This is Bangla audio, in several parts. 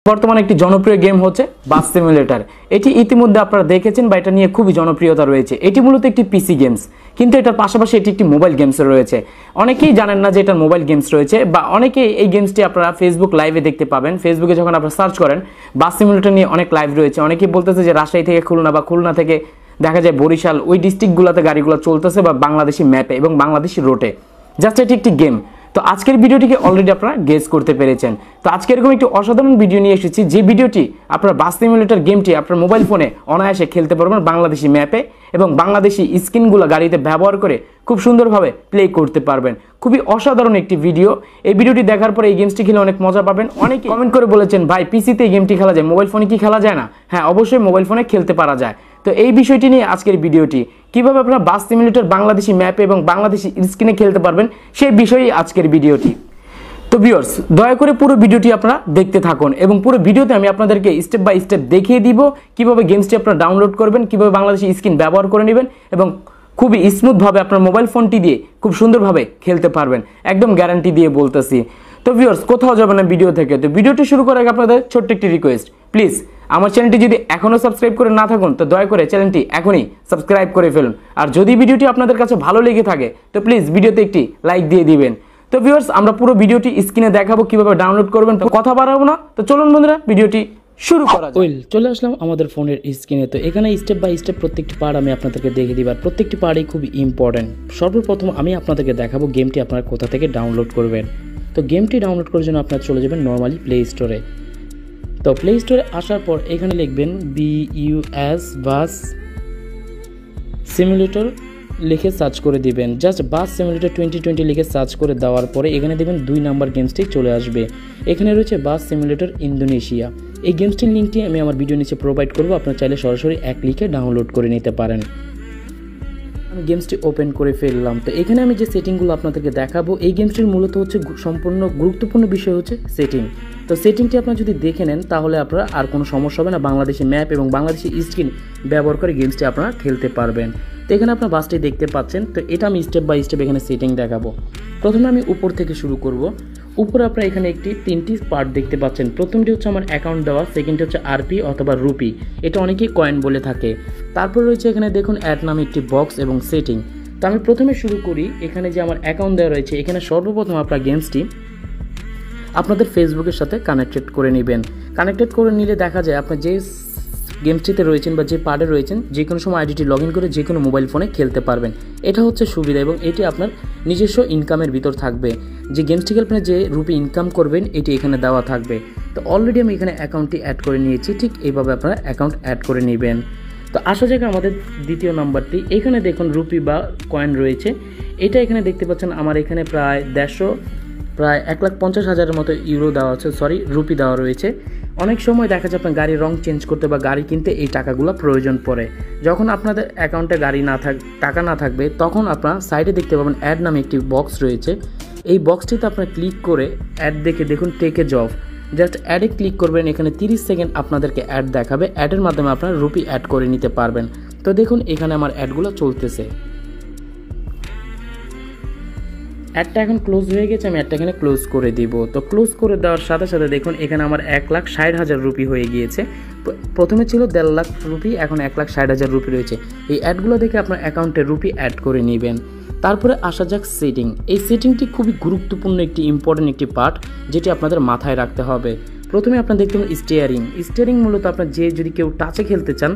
বর্তমানে একটি জনপ্রিয় গেম হচ্ছে বাস সিমুলেটর। এটি ইতিমধ্যে আপনারা দেখেছেন বা এটা নিয়ে খুবই জনপ্রিয়তা রয়েছে। এটি মূলত একটি পিসি গেমস, কিন্তু এটার পাশাপাশি এটি একটি মোবাইল গেমস রয়েছে। অনেকেই জানেন না যে এটা মোবাইল গেমস রয়েছে, বা অনেকেই এই গেমসটি আপনারা ফেসবুক লাইভে দেখতে পাবেন। ফেসবুকে যখন আপনারা সার্চ করেন বাস সিমুলেটর নিয়ে অনেক লাইভ রয়েছে। অনেকেই বলতেছে যে রাজশাহী থেকে খুলনা বা খুলনা থেকে দেখা যায় বরিশাল, ওই ডিস্ট্রিক্টগুলোতে গাড়িগুলো চলতেছে বা বাংলাদেশি ম্যাপে এবং বাংলাদেশি রোটে। জাস্ট এটি একটি গেম। তো আজকের ভিডিওটিকে অলরেডি আপনারা গেস করতে পেরেছেন। তো আজকে এরকম একটি অসাধারণ ভিডিও নিয়ে এসেছি, যে ভিডিওটি আপনার বাস সিমুলেটর গেমটি আপনার মোবাইল ফোনে অনায়াসে খেলতে পারবেন বাংলাদেশি ম্যাপে, এবং বাংলাদেশি স্ক্রিনগুলো গাড়িতে ব্যবহার করে খুব সুন্দরভাবে প্লে করতে পারবেন। খুবই অসাধারণ একটি ভিডিও। এই ভিডিওটি দেখার পরে এই গেমসটি খেলে অনেক মজা পাবেন। অনেকে কমেন্ট করে বলেছেন, ভাই পিসিতে এই গেমটি খেলা যায়, মোবাইল ফোনে কি খেলা যায় না? হ্যাঁ, অবশ্যই মোবাইল ফোনে খেলতে পারা যায়। তো এই বিষয়টি নিয়ে আজকের ভিডিওটি, কিভাবে আপনারা বাস সিমুলেটর বাংলাদেশি ম্যাপে এবং বাংলাদেশি স্ক্রিনে খেলতে পারবেন সেই বিষয়েই আজকের ভিডিওটি। তো ভিউয়ার্স, দয়া করে পুরো ভিডিওটি আপনারা দেখতে থাকুন, এবং পুরো ভিডিওতে আমি আপনাদেরকে স্টেপ বাই স্টেপ দেখিয়ে দিব কিভাবে গেমসটি আপনারা ডাউনলোড করবেন, কিভাবে বাংলাদেশি স্ক্রিন ব্যবহার করে নেবেন, এবং খুবই স্মুথভাবে আপনার মোবাইল ফোনটি দিয়ে খুব সুন্দরভাবে খেলতে পারবেন, একদম গ্যারান্টি দিয়ে বলতেছি। তো ভিউয়ার্স, কোথাও যাবেন না ভিডিও থেকে। তো ভিডিওটি শুরু করার আগে আপনাদের ছোট্ট একটি রিকোয়েস্ট, প্লিজ আমার চ্যানেলটি যদি এখনও সাবস্ক্রাইব করে না থাকুন তো দয়া করে চ্যানেলটি এখনই সাবস্ক্রাইব করে ফেলুন। আর যদি ভিডিওটি আপনাদের কাছে ভালো লেগে থাকে তো প্লিজ ভিডিওতে একটি লাইক দিয়ে দিবেন। তো ভিউয়ার্স, আমরা পুরো ভিডিওটি স্ক্রিনে দেখাবো কিভাবে ডাউনলোড করবেন। তো কথা বাড়াবো না, তো চলুন বন্ধুরা ভিডিওটি শুরু করা যাক। চলে আসলাম আমাদের ফোনের স্ক্রিনে। তো এখানে স্টেপ বাই স্টেপ প্রত্যেকটি পার্ট আমি আপনাদেরকে দেখে দিব, আর প্রত্যেকটি পার্টই খুবই ইম্পর্টেন্ট। সর্বপ্রথম আমি আপনাদেরকে দেখাবো গেমটি আপনারা কোথা থেকে ডাউনলোড করবেন। তো গেমটি ডাউনলোড করার জন্য আপনারা চলে যাবেন নর্মালি প্লে স্টোরে। তো প্লে স্টোরে আসার পর এখানে লিখবেন BUS বাস সিমুলেটর লিখে সার্চ করে দিবেন। জাস্ট বাস সিমুলেটর 2020 লিখে সার্চ করে দেওয়ার পরে এখানে দেবেন 2 নাম্বার গেমসটি চলে আসবে। এখানে রয়েছে বাস সিমুলেটর ইন্দোনেশিয়া। এই গেমসটির লিঙ্কটি আমি আমার ভিডিও নিচে প্রোভাইড করব, আপনারা চাইলে সরাসরি এক ক্লিকে ডাউনলোড করে নিতে পারেন। আমি গেমসটি ওপেন করে ফেললাম। তো এখানে আমি যে সেটিংগুলো আপনাদেরকে দেখাবো, এই গেমসটির মূলত হচ্ছে সম্পূর্ণ গুরুত্বপূর্ণ বিষয় হচ্ছে সেটিং। তো সেটিংটি আপনারা যদি দেখে নেন তাহলে আপনারা আর কোনো সমস্যা হবে না, বাংলাদেশি ম্যাপ এবং বাংলাদেশি স্ক্রিন ব্যবহার করে গেমসটি আপনারা খেলতে পারবেন। তো এখানে আপনার বাসটি দেখতে পাচ্ছেন। তো এটা আমি স্টেপ বাই স্টেপ এখানে সেটিং দেখাবো। প্রথমে আমি উপর থেকে শুরু করব। উপরে আপনারা এখানে তিনটি পার্ট দেখতে পাচ্ছেন। প্রথমটি হচ্ছে আমার অ্যাকাউন্ট দেওয়া, সেকেন্ডটি হচ্ছে আরপি অথবা রুপি, এটা অনেকেই কয়েন বলে থাকে। তারপর রয়েছে এখানে দেখুন অ্যাড নামে একটি বক্স এবং সেটিং। তো আমি প্রথমে শুরু করি। এখানে যে আমার অ্যাকাউন্ট দেওয়া রয়েছে, এখানে সর্বপ্রথম আপনার গেমসটি আপনাদের ফেসবুকের সাথে কানেক্টেড করে নেবেন। কানেক্টেড করে নিলে দেখা যায় আপনার যে গেমসটিতে রয়েছেন বা যে পার্টে রয়েছেন যে কোনো সময় আইডিটি লগ ইন করে যে কোনো মোবাইল ফোনে খেলতে পারবেন। এটা হচ্ছে সুবিধা, এবং এটি আপনার নিজস্ব ইনকামের ভিতর থাকবে। যে গেমসটি খেলবেন যে রুপি ইনকাম করবেন এটি এখানে দেওয়া থাকবে। তো অলরেডি আমি এখানে অ্যাকাউন্টটি অ্যাড করে নিয়েছি। ঠিক এইভাবে আপনারা অ্যাকাউন্ট অ্যাড করে নেবেন। তো আসা যাক আমাদের দ্বিতীয় নাম্বারটি। এখানে দেখুন রুপি বা কয়েন রয়েছে, এটা এখানে দেখতে পাচ্ছেন আমার এখানে প্রায় 1,50,000 মতো ইউরো দেওয়া আছে, রুপি দেওয়া রয়েছে। অনেক সময় দেখা যায় আপনার গাড়ির রং চেঞ্জ করতে বা গাড়ি কিনতে এই টাকাগুলো প্রয়োজন পড়ে। যখন আপনাদের অ্যাকাউন্টে টাকা না থাকবে তখন আপনার সাইডে দেখতে পাবেন অ্যাড নামে একটি বক্স রয়েছে। এই বক্সটিতে আপনার ক্লিক করে অ্যাড দেখে দেখুন টেক এ জব, জাস্ট অ্যাডে ক্লিক করবেন। এখানে 30 সেকেন্ড আপনাদেরকে অ্যাড দেখাবে। অ্যাডের মাধ্যমে আপনারা রুপি অ্যাড করে নিতে পারবেন। তো দেখুন এখানে আমার অ্যাডগুলো চলতেছে। অ্যাডটা এখন ক্লোজ হয়ে গেছে, আমি অ্যাডটা এখানে ক্লোজ করে দিব। তো ক্লোজ করে দেওয়ার সাথে সাথে দেখুন এখানে আমার 1,60,000 রুপি হয়ে গিয়েছে। প্রথমে ছিল 1.5 লাখ রুপি, এখন 1,60,000 রুপি রয়েছে। এই অ্যাডগুলো দেখে আপনার অ্যাকাউন্টে রুপি অ্যাড করে নেবেন। তারপরে আসা যাক সেটিং। এই সেটিংটি খুবই গুরুত্বপূর্ণ একটি ইম্পর্টেন্ট একটি পার্ট, যেটি আপনাদের মাথায় রাখতে হবে। প্রথমে আপনার দেখতে পাবেন স্টিয়ারিং মূলত আপনার যদি কেউ টাচে খেলতে চান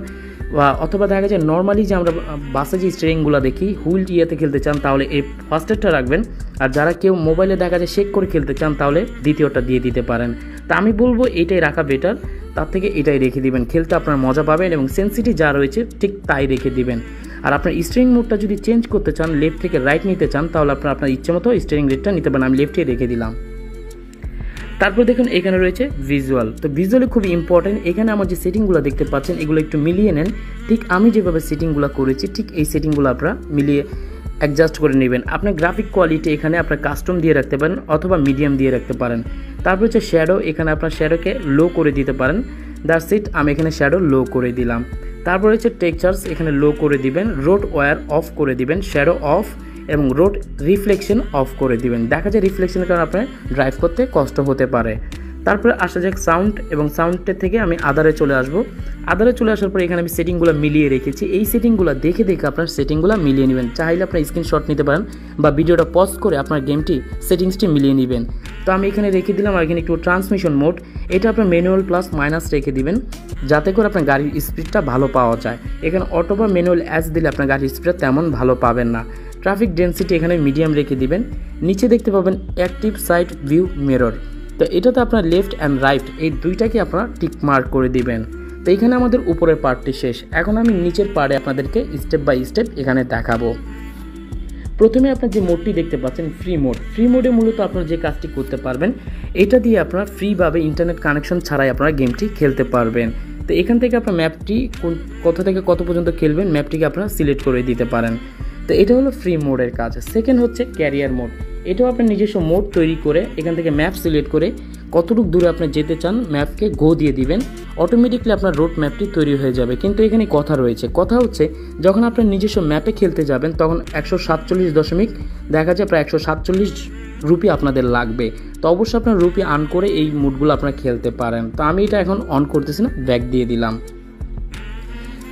বা অথবা দেখা যায় নর্মালি যে আমরা বাসে যে স্টিয়ারিংগুলো দেখি হুইল ইয়েতে খেলতে চান তাহলে এই ফার্স্টেরটা রাখবেন। আর যারা কেউ মোবাইলে দেখা যায় শেক করে খেলতে চান তাহলে দ্বিতীয়টা দিয়ে দিতে পারেন। তা আমি বলবো এইটাই রাখা বেটার, তার থেকে এটাই রেখে দিবেন, খেলতে আপনার মজা পাবেন এবং সেন্সিটিভ যা রয়েছে ঠিক তাই রেখে দিবেন। আর আপনার স্টিয়ারিং মোডটা যদি চেঞ্জ করতে চান, লেফট থেকে রাইট নিতে চান, তাহলে আপনার ইচ্ছে মতো স্টিয়ারিং রেটটা নিতে পারেন। আমি লেফটে রেখে দিলাম। তারপর দেখুন এখানে রয়েছে ভিজুয়াল। তো ভিজুয়ালি খুবই ইম্পর্টেন্ট। এখানে আমার যে সেটিংগুলো দেখতে পাচ্ছেন এগুলো একটু মিলিয়ে নেন। ঠিক আমি যেভাবে সেটিংগুলো করেছি ঠিক এই সেটিংগুলো আপনারা মিলিয়ে অ্যাডজাস্ট করে নেবেন। আপনার গ্রাফিক কোয়ালিটি এখানে আপনার কাস্টম দিয়ে রাখতে পারেন অথবা মিডিয়াম দিয়ে রাখতে পারেন। তারপর হচ্ছে শ্যাডো, এখানে আপনার শ্যাডোকে লো করে দিতে পারেন। দ্যাটস ইট, আমি এখানে শ্যাডো লো করে দিলাম। তারপর হচ্ছে টেক্সচার্স এখানে লো করে দিবেন, রোড ওয়্যার অফ করে দিবেন, শ্যাডো অফ এবং রোড রিফ্লেকশন অফ করে দিবেন। দেখা যায় রিফ্লেকশনের কারণে আপনার ড্রাইভ করতে কষ্ট হতে পারে। তারপরে আসা যাক সাউন্ড, এবং সাউন্ডের থেকে আমি আদারে চলে আসবো। আদারে চলে আসার পরে এখানে আমি সেটিংগুলো মিলিয়ে রেখেছি। এই সেটিংগুলো দেখে আপনার সেটিংগুলো মিলিয়ে নেবেন। চাইলে আপনার স্ক্রিনশট নিতে পারেন বা ভিডিওটা পজ করে আপনার গেমটি সেটিংসটি মিলিয়ে নেবেন। তো আমি এখানে রেখে দিলাম। আর এখানে একটু ট্রান্সমিশন মোড, এটা আপনার ম্যানুয়াল প্লাস মাইনাস রেখে দিবেন যাতে করে আপনার গাড়ির স্পিডটা ভালো পাওয়া যায়। এখানে অটো বা ম্যানুয়াল অ্যাজ দিলে আপনার গাড়ির স্পিডটা তেমন ভালো পাবেন না। ট্রাফিক ডেন্সিটি এখানে মিডিয়াম রেখে দিবেন। নিচে দেখতে পাবেন অ্যাক্টিভ সাইড ভিউ মিরর, তো এটাতে আপনার লেফট অ্যান্ড রাইট এই দুইটাকে আপনারা টিক মার্ক করে দিবেন। তো এখানে আমাদের উপরের পার্টটি শেষ। এখন আমি নিচের পার্টে আপনাদেরকে স্টেপ বাই স্টেপ এখানে দেখাবো। প্রথমে আপনার যে মোডটি দেখতে পাচ্ছেন ফ্রি মোড, ফ্রি মোডে মূলত আপনারা যে কাজটি করতে পারবেন, এটা দিয়ে আপনারা ফ্রিভাবে ইন্টারনেট কানেকশন ছাড়াই আপনারা গেমটি খেলতে পারবেন। তো এখান থেকে আপনার ম্যাপটি কোথা থেকে কত পর্যন্ত খেলবেন ম্যাপটিকে আপনারা সিলেক্ট করে দিতে পারেন। তো এটা হলো ফ্রি মোডের কাজ। সেকেন্ড হচ্ছে ক্যারিয়ার মোড, এটাও আপনার নিজস্ব মোড তৈরি করে এখান থেকে ম্যাপ সিলেক্ট করে কতটুকু দূরে আপনি যেতে চান ম্যাপকে গো দিয়ে দিবেন, অটোমেটিকলি আপনার রোড ম্যাপটি তৈরি হয়ে যাবে। কিন্তু এখানে কথা রয়েছে, কথা হচ্ছে যখন আপনার নিজস্ব ম্যাপে খেলতে যাবেন তখন 147 দশমিক দেখা যায় প্রায় 147 রুপি আপনাদের লাগবে। তো অবশ্যই আপনার রুপি আর্ন করে এই মোডগুলো আপনারা খেলতে পারেন। তো আমি এটা এখন অন করতেছি না, ব্যাক দিয়ে দিলাম।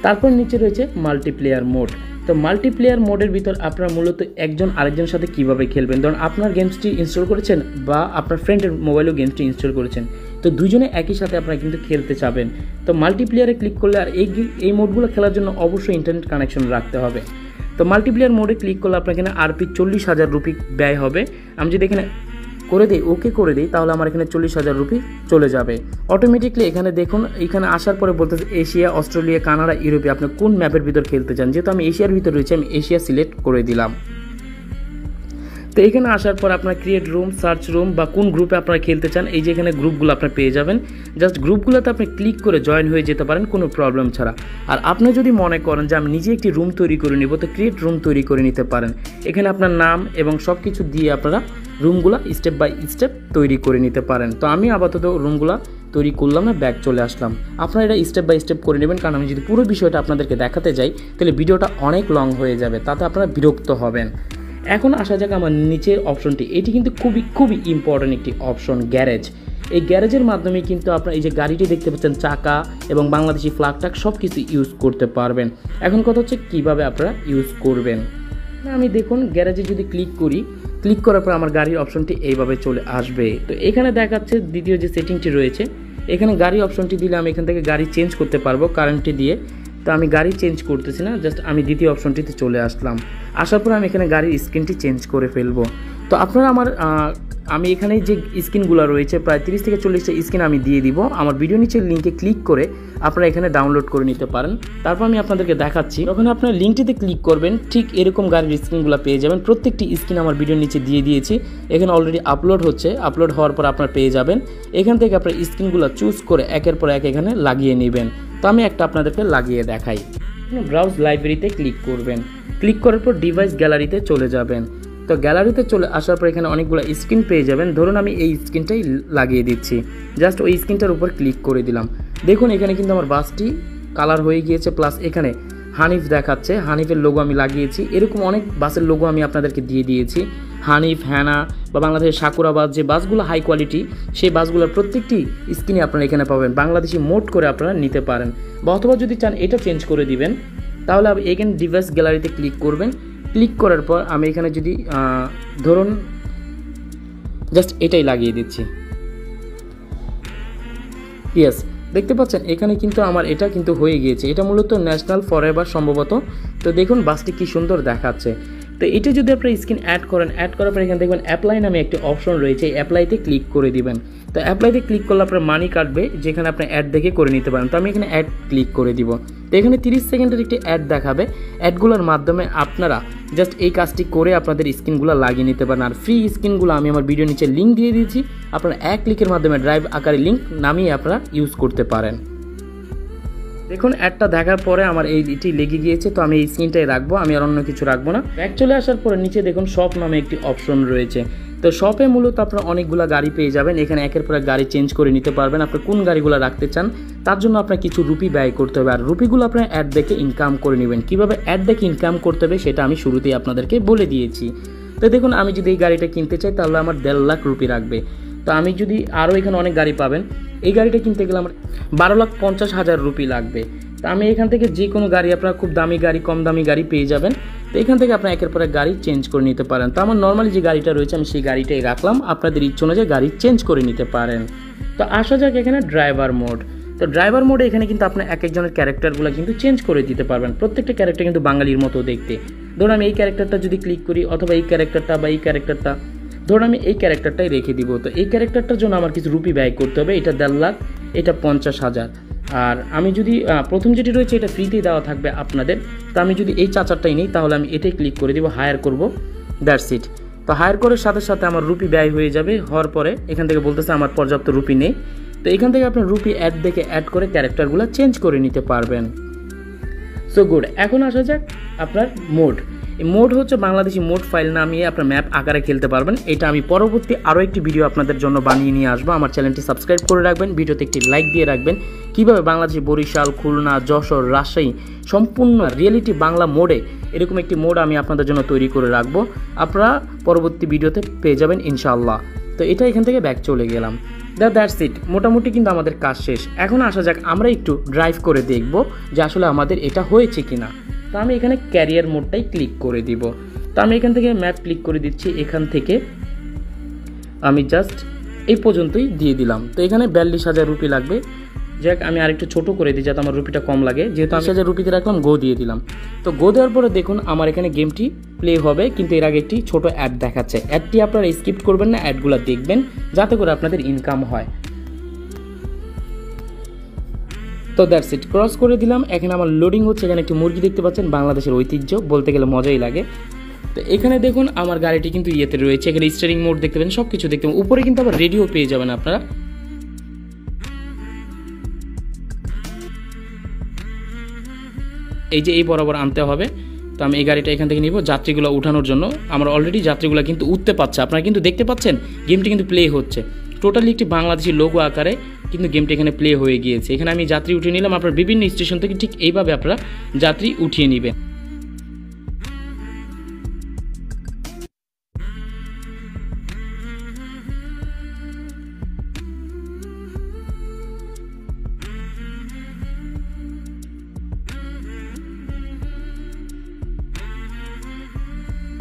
তারপর নিচে রয়েছে মাল্টিপ্লেয়ার মোড। তো মাল্টিপ্লেয়ার মোডের ভিতর আপনারা মূলত একজন আরেকজনের সাথে কিভাবে খেলবেন, ধরুন আপনার গেমসটি ইনস্টল করেছেন বা আপনার ফ্রেন্ডের মোবাইলেও গেমসটি ইনস্টল করেছেন, তো দুজনে একই সাথে আপনারা কিন্তু খেলতে চাবেন। তো মাল্টিপ্লেয়ারে ক্লিক করলে আর এই মোডগুলো খেলার জন্য অবশ্যই ইন্টারনেট কানেকশন রাখতে হবে। তো মাল্টিপ্লেয়ার মোডে ক্লিক করলে আপনার এখানে আরপি 40,000 রুপি ব্যয় হবে। আমি যদি এখানে করে দিই, ওকে করে দিই, তাহলে আমার এখানে 40,000 রুপি চলে যাবে অটোমেটিকলি। এখানে দেখুন, এখানে আসার পরে বলতেছে এশিয়া, অস্ট্রেলিয়া, কানাডা, ইউরোপে আপনি কোন ম্যাপের ভিতর খেলতে চান। যেহেতু আমি এশিয়ার ভিতর রয়েছে, আমি এশিয়া সিলেক্ট করে দিলাম। তো এখানে আসার পর আপনার ক্রিয়েট রুম, সার্চ রুম বা কোন গ্রুপে আপনারা খেলতে চান, এই যে এখানে গ্রুপগুলো আপনারা পেয়ে যাবেন। জাস্ট গ্রুপগুলোতে আপনি ক্লিক করে জয়েন হয়ে যেতে পারেন কোনো প্রবলেম ছাড়া। আর আপনি যদি মনে করেন যে আমি নিজে একটি রুম তৈরি করে নিব, তো ক্রিয়েট রুম তৈরি করে নিতে পারেন। এখানে আপনার নাম এবং সব কিছু দিয়ে আপনারা রুমগুলো স্টেপ বাই স্টেপ তৈরি করে নিতে পারেন। তো আমি আপাতত রুমগুলো তৈরি করলাম না, ব্যাক চলে আসলাম। আপনারা এটা স্টেপ বাই স্টেপ করে নেবেন, কারণ আমি যদি পুরো বিষয়টা আপনাদেরকে দেখাতে যাই তাহলে ভিডিওটা অনেক লং হয়ে যাবে, তাতে আপনারা বিরক্ত হবেন। এখন আসা যাক আমার নিচের অপশনটি, এটি কিন্তু খুবই ইম্পর্টেন্ট একটি অপশন, গ্যারেজ। এই গ্যারেজের মাধ্যমে কিন্তু আপনারা এই যে গাড়িটি দেখতে পাচ্ছেন চাকা এবং বাংলাদেশি ফ্ল্যাগ টাক সব কিছু ইউজ করতে পারবেন। এখন কথা হচ্ছে কীভাবে আপনারা ইউজ করবেন। আমি দেখুন গ্যারেজে যদি ক্লিক করি, ক্লিক করার পর আমার গাড়ির অপশনটি এইভাবে চলে আসবে। তো এখানে দেখাচ্ছে দ্বিতীয় যে সেটিংটি রয়েছে, এখানে গাড়ি অপশনটি দিলে আমি এখান থেকে গাড়ি চেঞ্জ করতে পারবো কারেন্টটি দিয়ে। তো আমি গাড়ি চেঞ্জ করতেছি না, জাস্ট আমি দ্বিতীয় অপশনটিতে চলে আসলাম। আসার পর আমি এখানে গাড়ির স্ক্রিনটি চেঞ্জ করে ফেলবো। তো আপনারা আমি এখানে যে স্ক্রিনগুলো রয়েছে প্রায় 30 থেকে 40টা স্ক্রিন আমি দিয়ে দিব। আমার ভিডিও নিচের লিঙ্কে ক্লিক করে আপনারা এখানে ডাউনলোড করে নিতে পারেন। তারপর আমি আপনাদেরকে দেখাচ্ছি, যখন আপনারা লিঙ্কটিতে ক্লিক করবেন ঠিক এরকম গাড়ির স্ক্রিনগুলো পেয়ে যাবেন। প্রত্যেকটি স্ক্রিন আমার ভিডিওর নিচে দিয়ে দিয়েছি, এখানে অলরেডি আপলোড হচ্ছে। আপলোড হওয়ার পর আপনারা পেয়ে যাবেন। এখান থেকে আপনার স্ক্রিনগুলো চুজ করে একের পর এক এখানে লাগিয়ে নেবেন। তো আমি একটা আপনাদেরকে লাগিয়ে দেখাই। ব্রাউজ লাইব্রেরিতে ক্লিক করবেন, ক্লিক করার পর ডিভাইস গ্যালারিতে চলে যাবেন। তো গ্যালারিতে চলে আসার পর এখানে অনেকগুলো স্ক্রিন পেয়ে যাবেন। ধরুন আমি এই স্ক্রিনটাই লাগিয়ে দিচ্ছি, জাস্ট ওই স্ক্রিনটার উপর ক্লিক করে দিলাম। দেখুন এখানে কিন্তু আমার বাসটি কালার হয়ে গিয়েছে, প্লাস এখানে হানিফ দেখাচ্ছে, হানিফের লোগো আমি লাগিয়েছি। এরকম অনেক বাসের লোগো আমি আপনাদেরকে দিয়ে দিয়েছি, হানিফ, হ্যানা বা বাংলাদেশের সাকুরা বাস, যে বাসগুলো হাই কোয়ালিটি সেই বাসগুলোর প্রত্যেকটি স্ক্রিনে আপনারা এখানে পাবেন। বাংলাদেশি মোড করে আপনারা নিতে পারেন, বা অথবা যদি চান এটা চেঞ্জ করে দিবেন, তাহলে এখানে ডিভাইস গ্যালারিতে ক্লিক করবেন। ক্লিক করার পর আমি এখানে যদি ধরুন জাস্ট এটাই লাগিয়ে দিচ্ছি, ইয়েস দেখতে পাচ্ছেন এখানে কিন্তু আমার এটা কিন্তু হয়ে গিয়েছে। এটা মূলত ন্যাশনাল ফরএভার সম্ভবত। তো দেখুন বাসটি কি সুন্দর দেখাচ্ছে। তো এটা যদি আপনার স্ক্রিন অ্যাড করেন, অ্যাড করার পর এখানে দেখবেন অ্যাপ্লাই নামে একটি অপশন রয়েছে, অ্যাপ্লাইতে ক্লিক করে দিবেন। তো অ্যাপ্লাইতে ক্লিক করলে আপনার মানি কাটবে, যেখানে আপনি অ্যাড দেখে করে নিতে পারেন। তো আমি এখানে অ্যাড ক্লিক করে দিব। তো এখানে 30 সেকেন্ডের একটি অ্যাড দেখাবে, অ্যাডগুলোর মাধ্যমে আপনারা জাস্ট এই কাজটি করে আপনাদের স্ক্রিনগুলো লাগিয়ে নিতে পারেন। আর ফ্রি স্ক্রিনগুলো আমি আমার ভিডিও নিচে লিঙ্ক দিয়ে দিয়েছি, আপনারা এক ক্লিকের মাধ্যমে ড্রাইভ আকারে লিঙ্ক নামিয়ে আপনারা ইউজ করতে পারেন। দেখুন অ্যাডটা দেখার পরে আমার এটি লেগে গিয়েছে, তো আমি এই স্ক্রিনটাই রাখবো, আমি আর অন্য কিছু রাখবো না। ব্যাক চলে আসার পরে নিচে দেখুন শপ নামে একটি অপশন রয়েছে। তো শপে মূলত আপনারা অনেকগুলো গাড়ি পেয়ে যাবেন, এখানে একের পর এক গাড়ি চেঞ্জ করে নিতে পারবেন। আপনি কোন গাড়িগুলো রাখতে চান তার জন্য আপনার কিছু রুপি ব্যয় করতে হবে, আর রুপিগুলো আপনার অ্যাড দেখে ইনকাম করে নেবেন। কীভাবে অ্যাড দেখে ইনকাম করতে হবে সেটা আমি শুরুতেই আপনাদেরকে বলে দিয়েছি। তো দেখুন আমি যদি এই গাড়িটা কিনতে চাই তাহলে আমার 1.5 লাখ রুপি রাখবে। তো আমি যদি আরও এখানে অনেক গাড়ি পাবেন, এই গাড়িটা কিনতে গেলে আমার 12,50,000 রুপি লাগবে। তো আমি এখান থেকে যে কোনো গাড়ি, আপনারা খুব দামি গাড়ি কম দামি গাড়ি পেয়ে যাবেন। তো এখান থেকে আপনার একের পর এক গাড়ি চেঞ্জ করে নিতে পারেন। তো আমার নর্মালি যে গাড়িটা রয়েছে আমি সেই গাড়িটাই রাখলাম, আপনাদের ইচ্ছে অনুযায়ী গাড়ি চেঞ্জ করে নিতে পারেন। তো আসা যাক এখানে ড্রাইভার মোড। তো ড্রাইভার মোডে এখানে কিন্তু আপনার এক একজনের ক্যারেক্টারগুলো কিন্তু চেঞ্জ করে দিতে পারবেন। প্রত্যেকটা ক্যারেক্টার কিন্তু বাঙালির মতো দেখতে। ধরুন আমি এই ক্যারেক্টারটা যদি ক্লিক করি, অথবা এই ক্যারেক্টারটা বা এই ক্যারেক্টারটা, ধরুন আমি এই ক্যারেক্টারটাই রেখে দিব। তো এই ক্যারেক্টারটার জন্য আমার কিছু রুপি ব্যয় করতে হবে। এটা 1.5 লাখ, এটা 50,000। আর আমি যদি প্রথম যেটি রয়েছে এটা ফ্রিতেই দেওয়া থাকবে আপনাদের। তো আমি যদি এই চাচারটাই নিই তাহলে আমি এটাই ক্লিক করে দিব, হায়ার করব, দ্যাটস ইট। তো হায়ার করার সাথে সাথে আমার রুপি ব্যয় হয়ে যাবে। হওয়ার পরে এখান থেকে বলতেছে আমার পর্যাপ্ত রুপি নেই। তো এখান থেকে আপনার রুপি অ্যাড দেখে অ্যাড করে ক্যারেক্টারগুলো চেঞ্জ করে নিতে পারবেন। So good. এখন আসা যাক আপনার মোড। এই মোড হচ্ছে বাংলাদেশি মোড ফাইল নামিয়ে আপনার ম্যাপ আকারে খেলতে পারবেন। এটা আমি পরবর্তী আরও একটি ভিডিও আপনাদের জন্য বানিয়ে নিয়ে আসবো। আমার চ্যানেলটি সাবস্ক্রাইব করে রাখবেন, ভিডিওতে একটি লাইক দিয়ে রাখবেন। কীভাবে বাংলাদেশি বরিশাল, খুলনা, যশোর, রাজশাহী সম্পূর্ণ রিয়েলিটি বাংলা মোডে এরকম একটি মোড আমি আপনাদের জন্য তৈরি করে রাখবো। আপনারা পরবর্তী ভিডিওতে পেয়ে যাবেন ইনশাআল্লাহ। তো এটা এখান থেকে ব্যাক চলে গেলাম। That's it. মোটামুটি কিন্তু আমাদের কাজ শেষ। এখন আসা যাক আমরা একটু ড্রাইভ করে দেখব যে আসলে আমাদের এটা হয়েছে কিনা। তো আমি এখানে ক্যারিয়ার মোডটাই ক্লিক করে দিব। তো আমি এখান থেকে ম্যাপ ক্লিক করে দিচ্ছি। এখান থেকে আমি জাস্ট এই পর্যন্তই দিয়ে দিলাম। তো এখানে 42,000 রুপি লাগবে। যাক আমি আরেকটু ছোটো করে দিই যাতে আমার রুপিটা কম লাগে। যেহেতু 80,000 রুপিতে রাখলাম, গো দিয়ে দিলাম। তো গো দেওয়ার পরে দেখুন আমার এখানে গেমটি প্লে হবে, কিন্তু এর আগে একটি ছোটো অ্যাড দেখাচ্ছে। অ্যাডটি আপনারা স্কিপ করবেন না, অ্যাডগুলো দেখবেন যাতে করে আপনাদের ইনকাম হয়। তো দ্যাটস ইট, ক্রস করে দিলাম। এখানে আমার লোডিং হচ্ছে। এখানে একটি মুরগি দেখতে পাচ্ছেন, বাংলাদেশের ঐতিহ্য, বলতে গেলে মজাই লাগে। তো এখানে দেখুন আমার গাড়িটি কিন্তু ইয়েতে রয়েছে। এখানে স্টিয়ারিং মোড দেখতে পাবেন, সব কিছু দেখতে পাবেন। উপরে কিন্তু আবার রেডিও পেয়ে যাবেন আপনারা। এই যে এই বরাবর আনতে হবে। তো আমি এই গাড়িটা এখান থেকে নিব যাত্রীগুলো উঠানোর জন্য। আমার অলরেডি যাত্রীগুলো কিন্তু উঠতে পারছে, আপনারা কিন্তু দেখতে পাচ্ছেন গেমটি কিন্তু প্লে হচ্ছে। টোটালি একটি বাংলাদেশি লোগো আকারে কিন্তু গেমটি এখানে প্লে হয়ে গিয়েছে। এখানে আমি যাত্রী উঠিয়ে নিলাম। আপনার বিভিন্ন স্টেশন থেকে ঠিক এইভাবে আপনারা যাত্রী উঠিয়ে নেবেন।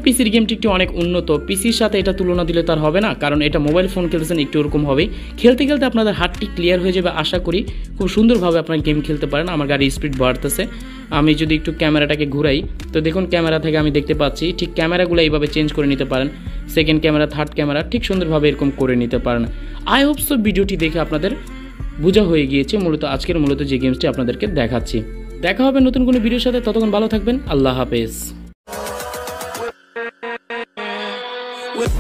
পিসির গেমটি একটু অনেক উন্নত। পিসির সাথে এটা তুলনা দিলে তার হবে না, কারণ এটা মোবাইল ফোন খেলতেছেন, একটু ওরকম হবেই। খেলতে খেলতে আপনাদের হাতটি ক্লিয়ার হয়ে যাবে। আশা করি খুব সুন্দরভাবে আপনারা গেম খেলতে পারেন। আমার গাড়ির স্পিড বাড়তেছে। আমি যদি একটু ক্যামেরাটাকে ঘুরাই তো দেখুন ক্যামেরা থেকে আমি দেখতে পাচ্ছি ঠিক ক্যামেরাগুলো এইভাবে চেঞ্জ করে নিতে পারেন। সেকেন্ড ক্যামেরা, থার্ড ক্যামেরা ঠিক সুন্দরভাবে এরকম করে নিতে পারেন। আই হোপ সো ভিডিওটি দেখে আপনাদের বোঝা হয়ে গিয়েছে আজকের যে গেমসটি আপনাদেরকে দেখাচ্ছি। দেখা হবে নতুন কোনো ভিডিওর সাথে। ততক্ষণ ভালো থাকবেন। আল্লাহ হাফেজ। With